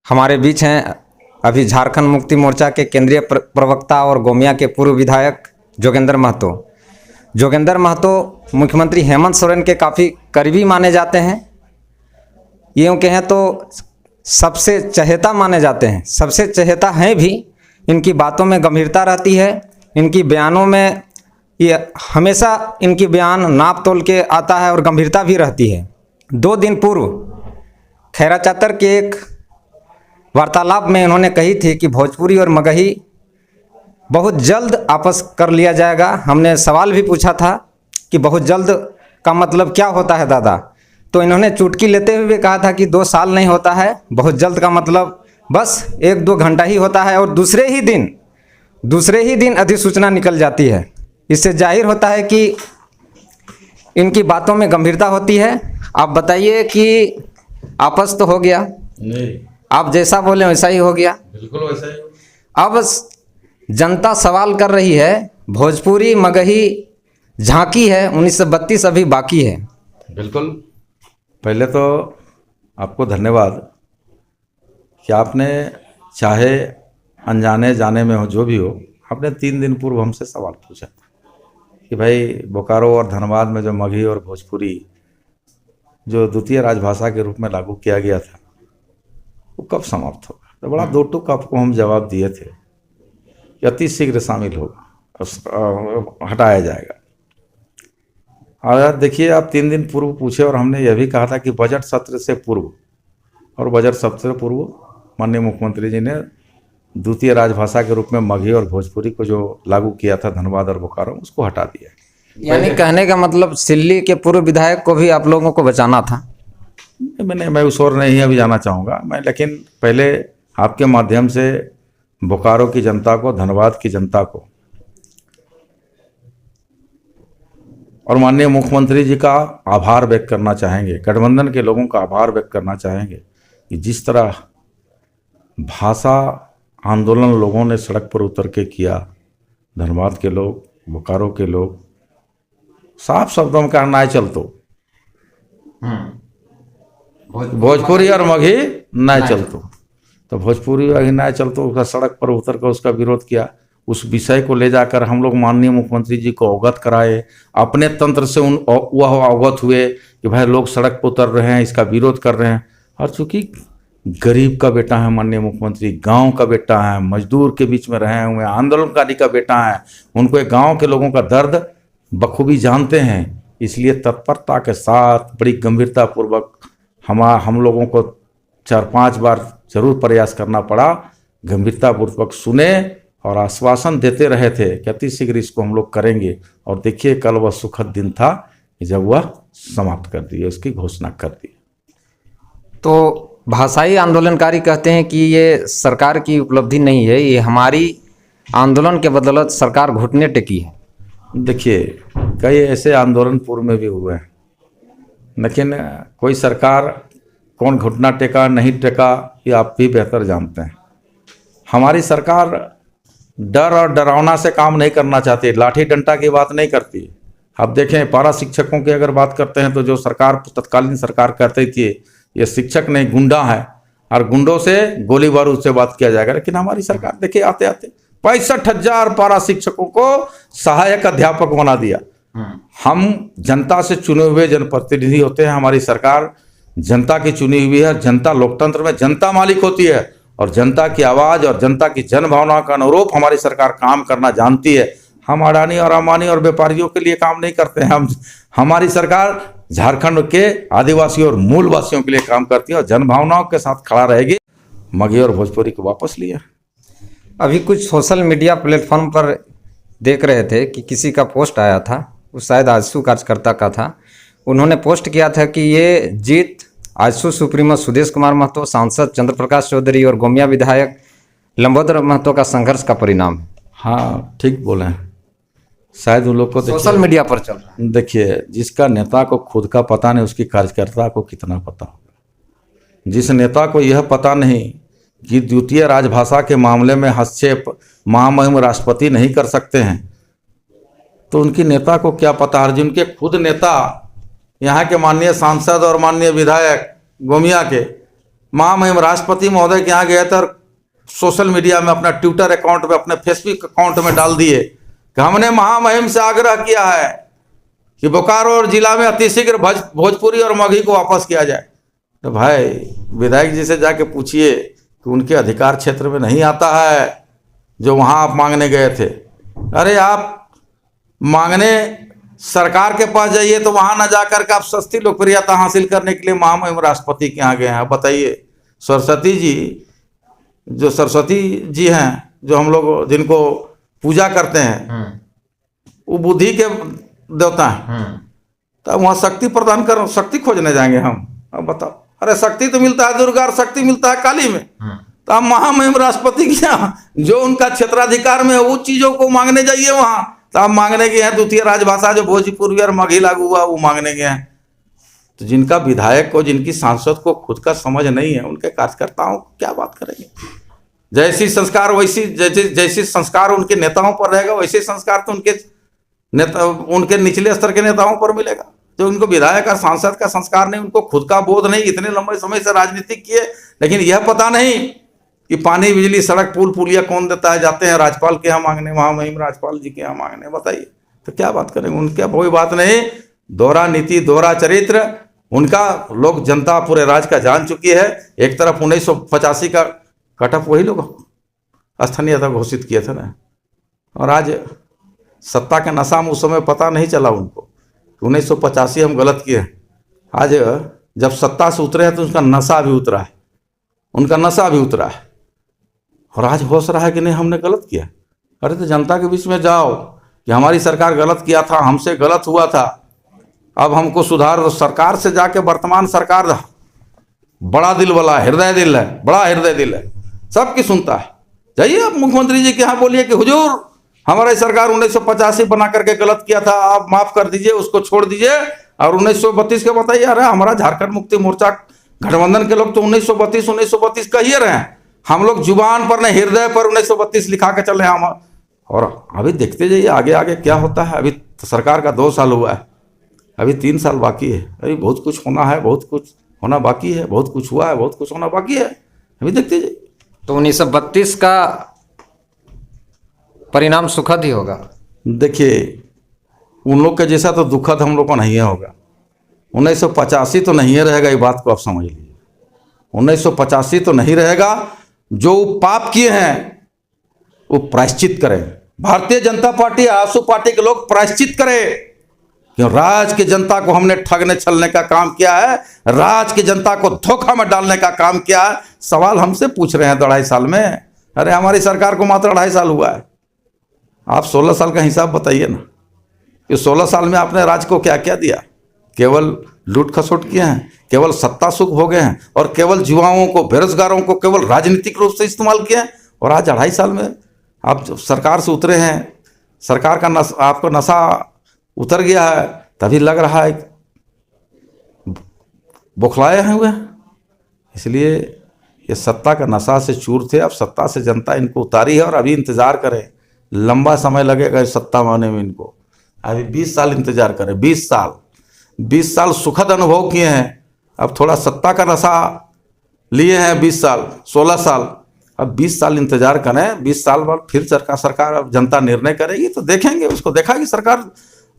हमारे बीच हैं अभी झारखंड मुक्ति मोर्चा के केंद्रीय प्रवक्ता और गोमिया के पूर्व विधायक जोगेंद्र महतो। जोगेंद्र महतो मुख्यमंत्री हेमंत सोरेन के काफ़ी करीबी माने जाते हैं। यूँ कहें तो सबसे चहेता माने जाते हैं, सबसे चहेता हैं भी। इनकी बातों में गंभीरता रहती है, इनकी बयानों में ये हमेशा इनकी बयान नाप तोल के आता है और गंभीरता भी रहती है। 2 दिन पूर्व खैरा चातर के एक वार्तालाप में इन्होंने कही थी कि भोजपुरी और मगही बहुत जल्द आपस कर लिया जाएगा। हमने सवाल भी पूछा था कि बहुत जल्द का मतलब क्या होता है दादा, तो इन्होंने चुटकी लेते हुए कहा था कि 2 साल नहीं होता है, बहुत जल्द का मतलब बस 1-2 घंटा ही होता है और दूसरे ही दिन अधिसूचना निकल जाती है। इससे जाहिर होता है कि इनकी बातों में गंभीरता होती है। आप बताइए कि आपस तो हो गया नहीं, आप जैसा बोले वैसा ही हो गया, बिल्कुल वैसा ही। अब जनता सवाल कर रही है, भोजपुरी मगही झांकी है 1932 अभी बाकी है। बिल्कुल, पहले तो आपको धन्यवाद कि आपने चाहे अनजाने जाने में हो जो भी हो, आपने 3 दिन पूर्व हमसे सवाल पूछा कि भाई बोकारो और धनबाद में जो मगही और भोजपुरी जो द्वितीय राजभाषा के रूप में लागू किया गया था वो कब समाप्त होगा। तो बड़ा 2 टूक आपको हम जवाब दिए थे कि अति शीघ्र शामिल होगा, हटाया जाएगा। और देखिए, आप 3 दिन पूर्व पूछे और हमने यह भी कहा था कि बजट सत्र से पूर्व और बजट सत्र से पूर्व माननीय मुख्यमंत्री जी ने द्वितीय राजभाषा के रूप में मगही और भोजपुरी को जो लागू किया था धनबाद और बोकारो, उसको हटा दिया। यानी कहने का मतलब सिल्ली के पूर्व विधायक को भी आप लोगों को बचाना था। मैं उस ओर नहीं अभी जाना चाहूँगा मैं, लेकिन पहले आपके माध्यम से बोकारो की जनता को, धनबाद की जनता को और माननीय मुख्यमंत्री जी का आभार व्यक्त करना चाहेंगे, गठबंधन के लोगों का आभार व्यक्त करना चाहेंगे कि जिस तरह भाषा आंदोलन लोगों ने सड़क पर उतर के किया। धनबाद के लोग, बोकारो के लोग, साफ शब्दों में कहना है चलतो, भोजपुरी और मगही नहीं चलतो। तो भोजपुरी और मगही नहीं चलतो, उसका सड़क पर उतर कर उसका विरोध किया। उस विषय को ले जाकर हम लोग माननीय मुख्यमंत्री जी को अवगत कराए, अपने तंत्र से वह अवगत हुए कि भाई लोग सड़क पर उतर रहे हैं, इसका विरोध कर रहे हैं। और चूँकि गरीब का बेटा है माननीय मुख्यमंत्री, गांव का बेटा है, मजदूर के बीच में रहे हुए आंदोलनकारी का बेटा है, उनको एक गांव के लोगों का दर्द बखूबी जानते हैं, इसलिए तत्परता के साथ बड़ी गंभीरता पूर्वक हम लोगों को 4-5 बार जरूर प्रयास करना पड़ा। गंभीरता पूर्वक सुने और आश्वासन देते रहे थे कि अति शीघ्र इसको हम लोग करेंगे। और देखिए, कल वह सुखद दिन था कि जब वह समाप्त कर दिए, उसकी घोषणा कर दी। तो भाषाई आंदोलनकारी कहते हैं कि ये सरकार की उपलब्धि नहीं है, ये हमारी आंदोलन के बदौलत सरकार घुटने टेकी है। देखिए, कई ऐसे आंदोलन पूर्व में भी हुए हैं, लेकिन कोई सरकार कौन घुटना टेका नहीं टेका ये आप भी बेहतर जानते हैं। हमारी सरकार डर और डरावना से काम नहीं करना चाहती, लाठी डंडा की बात नहीं करती। आप देखें, पारा शिक्षकों की अगर बात करते हैं तो जो सरकार, तत्कालीन सरकार कहती थी ये शिक्षक नहीं गुंडा है और गुंडों से गोली बारूद से बात किया जाएगा। लेकिन हमारी सरकार देखिए, आते आते 65,000 पारा शिक्षकों को सहायक अध्यापक बना दिया। हम जनता से चुने हुए जनप्रतिनिधि होते हैं, हमारी सरकार जनता की चुनी हुई है। जनता, लोकतंत्र में जनता मालिक होती है और जनता की आवाज़ और जनता की जन भावना का अनुरूप हमारी सरकार काम करना जानती है। हम अडानी और अंबानी और व्यापारियों के लिए काम नहीं करते हैं। हमारी सरकार झारखंड के आदिवासियों और मूल वासियों के लिए काम करती है और जन भावनाओं के साथ खड़ा रहेगी। मगही और भोजपुरी को वापस लिया। अभी कुछ सोशल मीडिया प्लेटफॉर्म पर देख रहे थे कि किसी का पोस्ट आया था, वो शायद आजसू कार्यकर्ता का था। उन्होंने पोस्ट किया था कि ये जीत आजसू सुप्रीमो सुदेश कुमार महतो, सांसद चंद्र प्रकाश चौधरी और गोमिया विधायक लंबोदर महतो का संघर्ष का परिणाम है। हाँ, ठीक बोले हैं। शायद उन लोग को सोशल मीडिया पर चल रहा है। देखिए, जिसका नेता को खुद का पता नहीं, उसकी कार्यकर्ता को कितना पता होगा। जिस नेता को यह पता नहीं कि द्वितीय राजभाषा के मामले में हस्तक्षेप महामहिम राष्ट्रपति नहीं कर सकते हैं, तो उनकी नेता को क्या पता है। जिनके खुद नेता यहाँ के माननीय सांसद और माननीय विधायक गोमिया के महामहिम राष्ट्रपति महोदय के यहाँ गए थे और सोशल मीडिया में, अपना ट्विटर अकाउंट में, अपने फेसबुक अकाउंट में डाल दिए कि हमने महामहिम से आग्रह किया है कि बोकारो और जिला में अतिशीघ्र भोजपुरी और मगही को वापस किया जाए। तो भाई विधायक जी से जाके पूछिए कि उनके अधिकार क्षेत्र में नहीं आता है जो वहाँ आप मांगने गए थे। अरे आप मांगने सरकार के पास जाइए तो वहाँ ना जाकर के आप सस्ती लोकप्रियता हासिल करने के लिए महामहिम राष्ट्रपति के यहाँ गए हैं। बताइए, सरस्वती जी, जो सरस्वती जी हैं, जो हम लोग जिनको पूजा करते हैं, वो बुद्धि के देवता हैं, तो वहाँ शक्ति प्रदान कर, शक्ति खोजने जाएंगे हम? अब बताओ। अरे शक्ति तो मिलता है दुर्गा और शक्ति मिलता है काली में, तो आप महामहिम राष्ट्रपति के यहाँ जो उनका क्षेत्राधिकार में है उस चीजों को मांगने जाइए वहाँ। तो आप मांगने गए हैं द्वितीय राजभाषा जो भोजपुरी और मगही लागू हुआ, वो मांगने गए हैं। तो जिनका विधायक को, जिनकी सांसद को खुद का समझ नहीं है, उनके कार्यकर्ताओं क्या बात करेंगे? जैसी संस्कार वैसी, जैसी संस्कार उनके नेताओं पर रहेगा वैसे संस्कार तो उनके नेता, उनके निचले स्तर के नेताओं पर मिलेगा। जो उनको विधायक और सांसद का संस्कार नहीं, उनको खुद का बोध नहीं, इतने लंबे समय से राजनीति किए लेकिन यह पता नहीं कि पानी, बिजली, सड़क, पुल पुलिया कौन देता है, जाते हैं राज्यपाल के यहाँ मांगने, महामहिम राज्यपाल जी के यहाँ मांगने। बताइए तो क्या बात करेंगे? उनके कोई बात नहीं, दोहरा नीति, दोहरा चरित्र उनका लोग, जनता पूरे राज्य का जान चुकी है। एक तरफ 1985 का कटअप वही लोग स्थानीयता घोषित किए थे ना, और आज सत्ता का नशा में उस समय पता नहीं चला उनको कि 1985 हम गलत किए। आज जब सत्ता से उतरे हैं तो उसका नशा भी उतरा है, उनका नशा भी उतरा है, और आज होश रहा है कि नहीं हमने गलत किया। अरे तो जनता के बीच में जाओ कि हमारी सरकार गलत किया था, हमसे गलत हुआ था, अब हमको सुधार। सरकार से जाके, वर्तमान सरकार बड़ा दिल वाला हृदय दिल है, बड़ा हृदय दिल है, सबकी सुनता है। जाइए आप मुख्यमंत्री जी के यहाँ बोलिए कि हुजूर हमारी सरकार 1985 बना करके गलत किया था, आप माफ कर दीजिए, उसको छोड़ दीजिए, और 1932 के बताइए। अरे हमारा झारखंड मुक्ति मोर्चा गठबंधन के लोग तो 1932 कह ही रहे हैं, हम लोग जुबान पर नहीं हृदय पर 1932 लिखा के चले हम। और अभी देखते जाइए आगे आगे क्या होता है। अभी तो सरकार का 2 साल हुआ है, अभी 3 साल बाकी है। अभी बहुत कुछ होना है, बहुत कुछ होना बाकी है, बहुत कुछ हुआ है, बहुत कुछ होना बाकी है, अभी देखते जाइए। तो 1932 का परिणाम सुखद ही होगा। देखिए उन लोग के जैसा तो दुखद हम लोग को नहीं होगा। 1985 तो नहीं रहेगा, ये बात को आप समझ लीजिए। 1985 तो नहीं रहेगा। जो पाप किए हैं वो प्रायश्चित करें। भारतीय जनता पार्टी, आसू पार्टी के लोग प्रायश्चित करें कि राज्य की जनता को हमने ठगने छलने का काम किया है, राज्य की जनता को धोखा में डालने का काम किया है। सवाल हमसे पूछ रहे हैं 2.5 साल में। अरे हमारी सरकार को मात्र 2.5 साल हुआ है, आप 16 साल का हिसाब बताइए ना कि 16 साल में आपने राज्य को क्या क्या दिया? केवल लूट खसोट किए हैं, केवल सत्ता सुख भोगे हैं, और केवल युवाओं को, बेरोजगारों को केवल राजनीतिक रूप से इस्तेमाल किए हैं। और आज 2.5 साल में आप जब सरकार से उतरे हैं, सरकार का आपको नशा उतर गया है, तभी लग रहा है बौखलाए हैं हुए। इसलिए ये सत्ता का नशा से चूर थे, अब सत्ता से जनता इनको उतारी है, और अभी इंतजार करें, लंबा समय लगेगा सत्ता में आने में इनको। अभी 20 साल इंतजार करें, 20 साल सुखद अनुभव किए हैं, अब थोड़ा सत्ता का नशा लिए हैं 20 साल, 16 साल, अब 20 साल इंतजार करें। 20 साल बाद फिर सरकार अब जनता निर्णय करेगी, तो देखेंगे, उसको देखा कि सरकार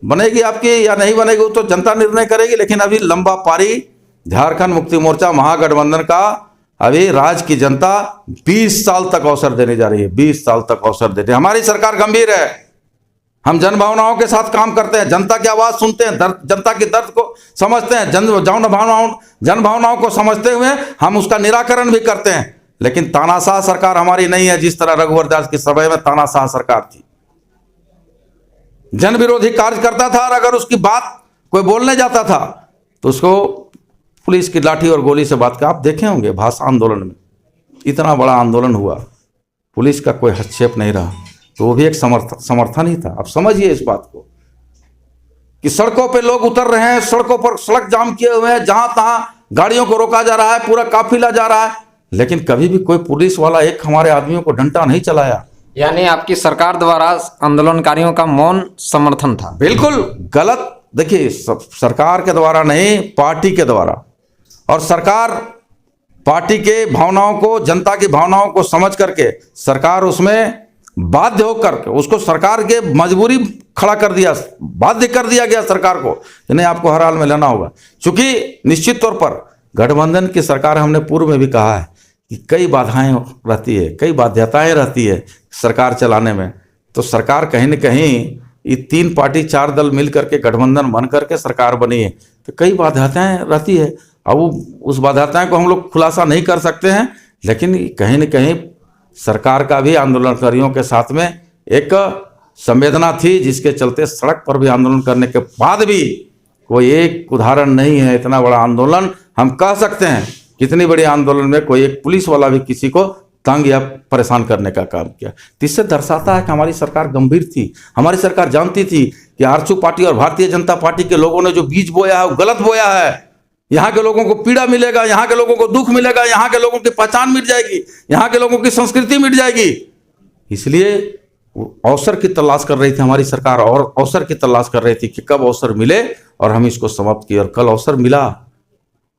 बनेगी आपकी या नहीं बनेगी, वो तो जनता निर्णय करेगी। लेकिन अभी लंबा पारी झारखंड मुक्ति मोर्चा महागठबंधन का, अभी राज्य की जनता 20 साल तक अवसर देने जा रही है, 20 साल तक अवसर देते हैं। हमारी सरकार गंभीर है, हम जन भावनाओं के साथ काम करते हैं, जनता की आवाज़ सुनते हैं, जनता के दर्द को समझते हैं, जन भावनाओं को समझते हुए हम उसका निराकरण भी करते हैं। लेकिन तानाशाह सरकार हमारी नहीं है, जिस तरह रघुवर दास के समय में तानाशाह सरकार थी। जन विरोधी कार्य करता था, और अगर उसकी बात कोई बोलने जाता था तो उसको पुलिस की लाठी और गोली से बात का। आप देखे होंगे भाषा आंदोलन में इतना बड़ा आंदोलन हुआ, पुलिस का कोई हस्तक्षेप नहीं रहा, तो वो भी एक समर्थन ही था। आप समझिए इस बात को कि सड़कों पे लोग उतर रहे हैं, सड़कों पर सड़क जाम किए हुए हैं, जहां तहां गाड़ियों को रोका जा रहा है, पूरा काफिला जा रहा है, लेकिन कभी भी कोई पुलिस वाला एक हमारे आदमियों को डंडा नहीं चलाया। यानी आपकी सरकार द्वारा आंदोलनकारियों का मौन समर्थन था। बिल्कुल गलत। देखिए सरकार के द्वारा नहीं, पार्टी के द्वारा। और सरकार पार्टी के भावनाओं को, जनता की भावनाओं को समझ करके सरकार उसमें बाध्य होकर के उसको सरकार के मजबूरी खड़ा कर दिया, बाध्य कर दिया गया सरकार को कि नहीं आपको हर हाल में लेना होगा। क्योंकि निश्चित तौर पर गठबंधन की सरकार, हमने पूर्व में भी कहा है कि कई बाधाएं रहती है, कई बाध्यताएं रहती है सरकार चलाने में। तो सरकार कहीं न कहीं ये 3 पार्टी 4 दल मिल करके गठबंधन बन करके सरकार बनी है, तो कई बाध्यताएं रहती है। अब उस बाध्यताएं को हम लोग खुलासा नहीं कर सकते हैं, लेकिन कहीं न कहीं सरकार का भी आंदोलनकारियों के साथ में एक संवेदना थी, जिसके चलते सड़क पर भी आंदोलन करने के बाद भी कोई एक उदाहरण नहीं है। इतना बड़ा आंदोलन हम कह सकते हैं, कितनी बड़ी आंदोलन में कोई एक पुलिस वाला भी किसी को तंग या परेशान करने का काम किया। तो इससे दर्शाता है कि हमारी सरकार गंभीर थी। हमारी सरकार जानती थी कि आरसू पार्टी और भारतीय जनता पार्टी के लोगों ने जो बीज बोया है वो गलत बोया है। यहाँ के लोगों को पीड़ा मिलेगा, यहाँ के लोगों को दुख मिलेगा, यहाँ के लोगों की पहचान मिट जाएगी, यहाँ के लोगों की संस्कृति मिट जाएगी। इसलिए अवसर की तलाश कर रही थी हमारी सरकार, और अवसर की तलाश कर रही थी कि कब अवसर मिले और हम इसको समाप्त किए। और कल अवसर मिला,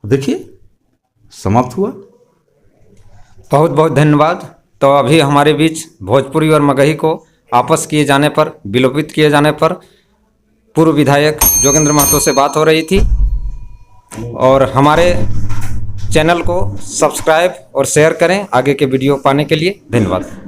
देखिए समाप्त हुआ। बहुत बहुत धन्यवाद। तो अभी हमारे बीच भोजपुरी और मगही को आपस किए जाने पर, विलोपित किए जाने पर पूर्व विधायक जोगेंद्र महतो से बात हो रही थी। और हमारे चैनल को सब्सक्राइब और शेयर करें आगे के वीडियो पाने के लिए। धन्यवाद।